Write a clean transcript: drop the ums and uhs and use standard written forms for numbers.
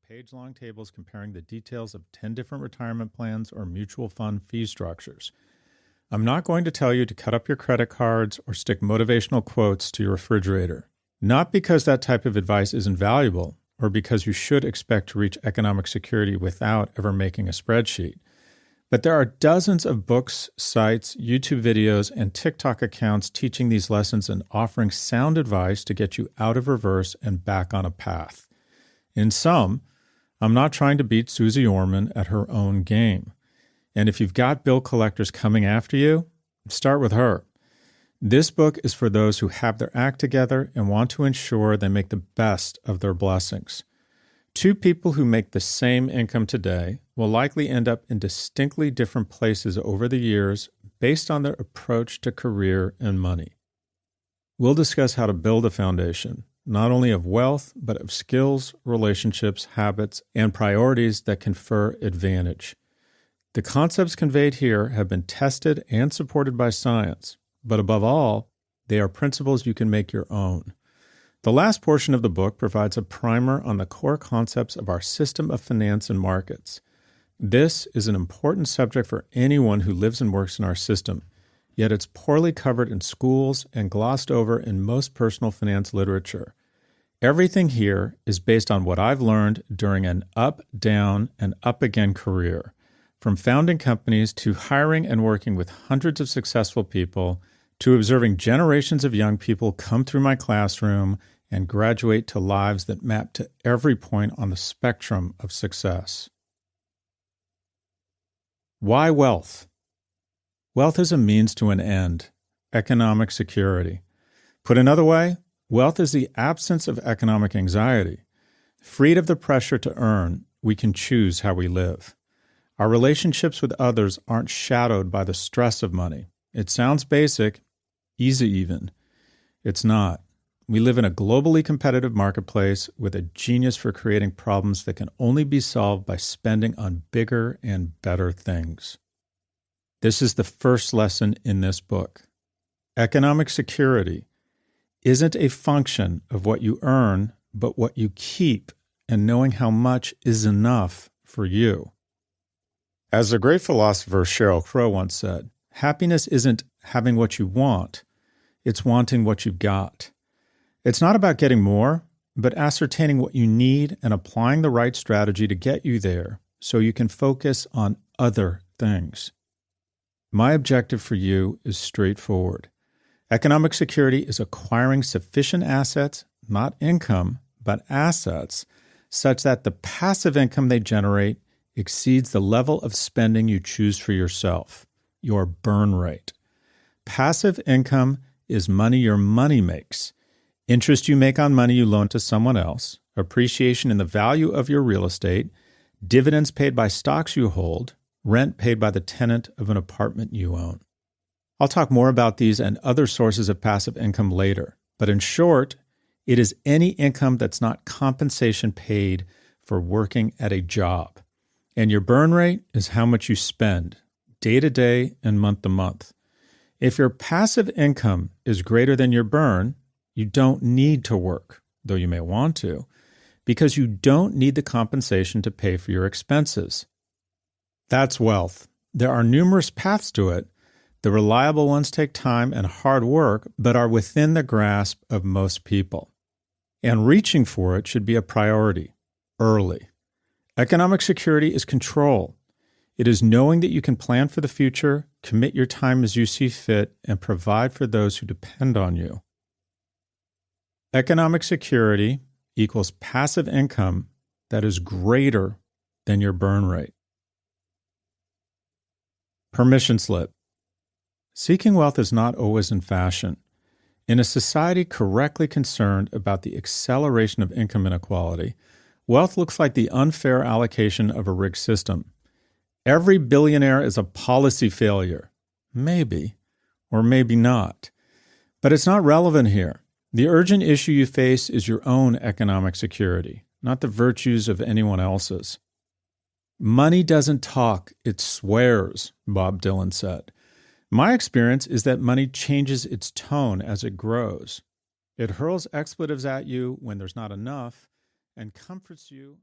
page-long tables comparing the details of 10 different retirement plans or mutual fund fee structures. I'm not going to tell you to cut up your credit cards or stick motivational quotes to your refrigerator. Not because that type of advice isn't valuable, or because you should expect to reach economic security without ever making a spreadsheet. But there are dozens of books, sites, YouTube videos, and TikTok accounts teaching these lessons and offering sound advice to get you out of reverse and back on a path. In sum, I'm not trying to beat Susie Orman at her own game. And if you've got bill collectors coming after you, start with her. This book is for those who have their act together and want to ensure they make the best of their blessings. Two people who make the same income today will likely end up in distinctly different places over the years based on their approach to career and money. We'll discuss how to build a foundation, not only of wealth, but of skills, relationships, habits, and priorities that confer advantage. The concepts conveyed here have been tested and supported by science, but above all, they are principles you can make your own. The last portion of the book provides a primer on the core concepts of our system of finance and markets. This is an important subject for anyone who lives and works in our system, yet it's poorly covered in schools and glossed over in most personal finance literature. Everything here is based on what I've learned during an up, down, and up again career, from founding companies to hiring and working with hundreds of successful people, to observing generations of young people come through my classroom and graduate to lives that map to every point on the spectrum of success. Why wealth? Wealth is a means to an end, economic security. Put another way, wealth is the absence of economic anxiety. Freed of the pressure to earn, we can choose how we live. Our relationships with others aren't shadowed by the stress of money. It sounds basic, easy even. It's not. We live in a globally competitive marketplace with a genius for creating problems that can only be solved by spending on bigger and better things. This is the first lesson in this book. Economic security isn't a function of what you earn, but what you keep, and knowing how much is enough for you. As the great philosopher Sheryl Crow once said, happiness isn't having what you want, it's wanting what you've got. It's not about getting more, but ascertaining what you need and applying the right strategy to get you there so you can focus on other things. My objective for you is straightforward. Economic security is acquiring sufficient assets, not income, but assets, such that the passive income they generate exceeds the level of spending you choose for yourself, your burn rate. Passive income is money your money makes. Interest you make on money you loan to someone else, appreciation in the value of your real estate, dividends paid by stocks you hold, rent paid by the tenant of an apartment you own. I'll talk more about these and other sources of passive income later, but in short, it is any income that's not compensation paid for working at a job. And your burn rate is how much you spend, day to day and month to month. If your passive income is greater than your burn, you don't need to work, though you may want to, because you don't need the compensation to pay for your expenses. That's wealth. There are numerous paths to it. The reliable ones take time and hard work, but are within the grasp of most people. And reaching for it should be a priority, early. Economic security is control. It is knowing that you can plan for the future, commit your time as you see fit, and provide for those who depend on you. Economic security equals passive income that is greater than your burn rate. Permission slip. Seeking wealth is not always in fashion. In a society correctly concerned about the acceleration of income inequality, wealth looks like the unfair allocation of a rigged system. Every billionaire is a policy failure. Maybe, or maybe not. But it's not relevant here. The urgent issue you face is your own economic security, not the virtues of anyone else's. Money doesn't talk, it swears, Bob Dylan said. My experience is that money changes its tone as it grows. It hurls expletives at you when there's not enough and comforts you